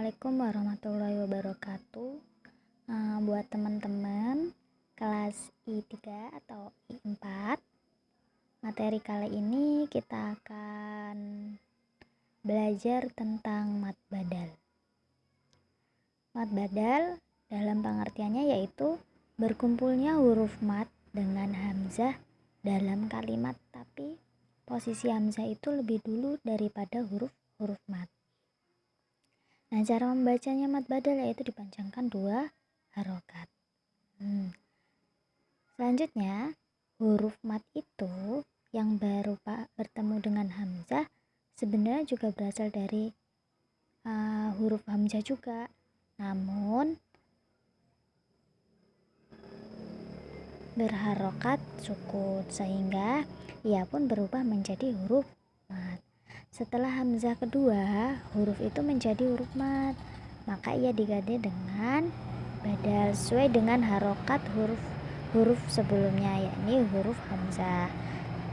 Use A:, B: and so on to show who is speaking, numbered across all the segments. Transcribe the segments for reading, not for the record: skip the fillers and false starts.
A: Assalamualaikum warahmatullahi wabarakatuh. Buat teman-teman kelas I3 atau I4, materi kali ini kita akan belajar tentang mad badal. Mad badal dalam pengertiannya yaitu berkumpulnya huruf mad dengan hamzah dalam kalimat, tapi posisi hamzah itu lebih dulu daripada huruf mad. Nah, cara membacanya mad badal yaitu dipanjangkan 2 harokat. Selanjutnya, huruf mad itu yang baru bertemu dengan hamzah sebenarnya juga berasal dari huruf hamzah juga. Namun berharokat sukun sehingga ia pun berubah menjadi huruf mad. Setelah hamzah kedua, huruf itu menjadi huruf mad, maka ia diganti dengan badal sesuai dengan harokat huruf sebelumnya, yakni huruf hamzah.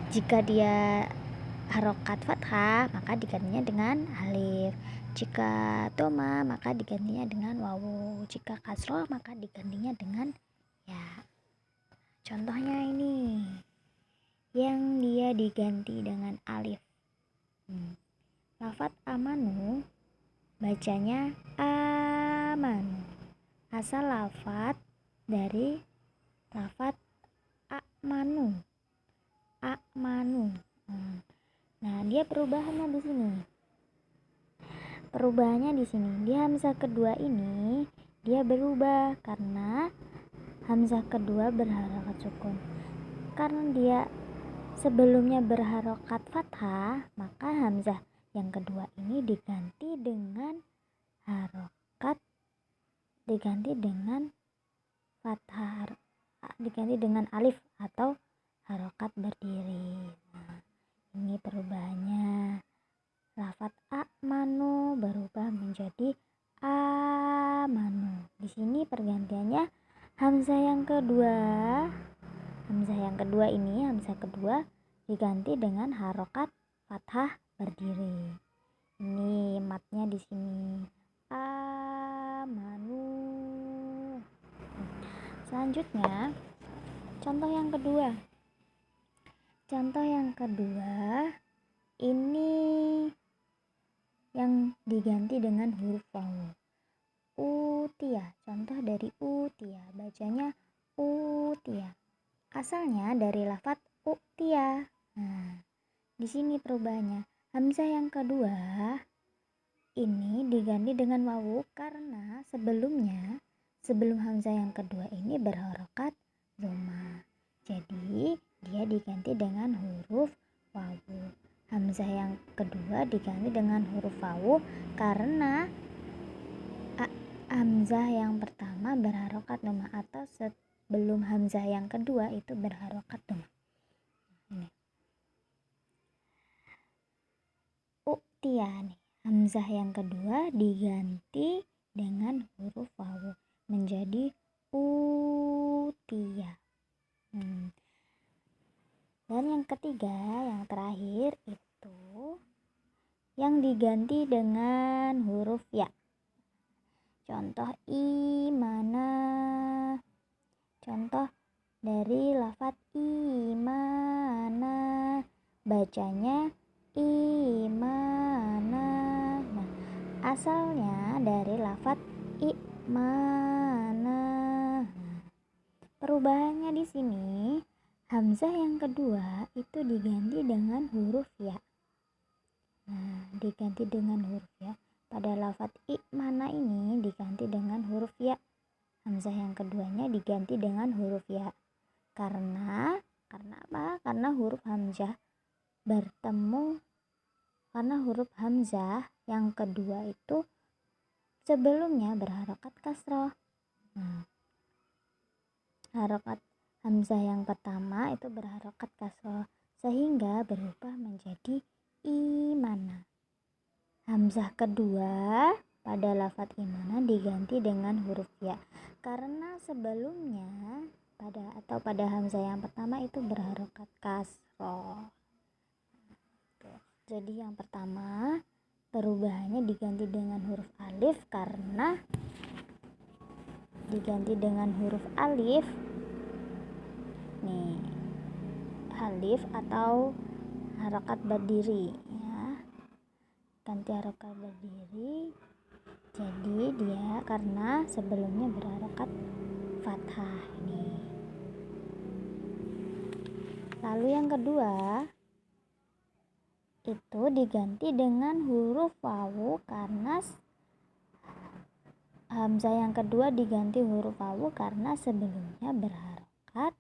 A: Jika dia harokat fathah, maka digantinya dengan alif. Jika doma, maka digantinya dengan wawu. Jika kasroh, maka digantinya dengan ya. Contohnya ini, yang dia diganti dengan alif. Lafadz amanu bacanya amanu, asal lafadz dari lafadz amanu. Nah, dia perubahannya di sini. Di hamzah kedua ini dia berubah karena hamzah kedua berharokat sukun. Karena dia sebelumnya berharokat fathah, maka hamzah yang kedua ini diganti dengan fathah, diganti dengan alif atau harokat berdiri. Nah, ini perubahannya. Lafadz amanu berubah menjadi amanu. Di sini pergantiannya hamzah yang kedua diganti dengan harokat fathah berdiri. Ini matnya di sini amanu. Selanjutnya, contoh yang kedua ini yang diganti dengan huruf wawu. Utia, contoh dari utia, bacanya utia. Asalnya dari lafadz utia. Nah, di sini perubahannya. Hamzah yang kedua ini diganti dengan wawu karena sebelum hamzah yang kedua ini berharokat dhamma. Jadi, dia diganti dengan huruf wawu. Hamzah yang kedua diganti dengan huruf wawu karena hamzah yang pertama berharokat dhamma atau sebelum hamzah yang kedua itu berharokat dhamma. Ini. Utia nih. Hamzah yang kedua diganti dengan huruf wawu menjadi utia. Dan yang ketiga, yang terakhir itu yang diganti dengan huruf ya. Contoh imana. Contoh dari lafadz imana, bacanya imana. Nah, asalnya dari lafadz imana. Perubahannya di sini, hamzah yang kedua itu diganti dengan huruf ya. Nah, diganti dengan huruf ya. Pada lafadz imana ini diganti dengan huruf ya. Hamzah yang keduanya diganti dengan huruf ya. Karena apa? Karena huruf hamzah yang kedua itu sebelumnya berharokat kasroh. Nah, harokat hamzah yang pertama itu berharokat kasroh sehingga berubah menjadi imana. Hamzah kedua pada lafadz imana diganti dengan huruf ya karena sebelumnya pada hamzah yang pertama itu berharokat kasroh. Jadi yang pertama perubahannya diganti dengan huruf alif karena diganti dengan huruf alif nih, alif atau harokat berdiri ya, ganti harokat berdiri, jadi dia karena sebelumnya berharokat fathah nih. Lalu yang kedua itu diganti dengan huruf wawu karena hamzah yang kedua diganti huruf wawu karena sebelumnya berharokat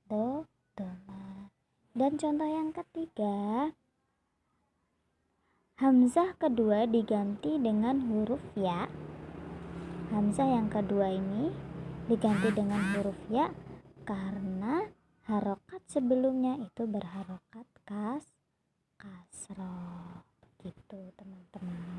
A: dhamma. Dan contoh yang ketiga, hamzah kedua diganti dengan huruf ya. Hamzah yang kedua ini diganti dengan huruf ya karena harokat sebelumnya itu berharokat kasroh. Begitu teman-teman.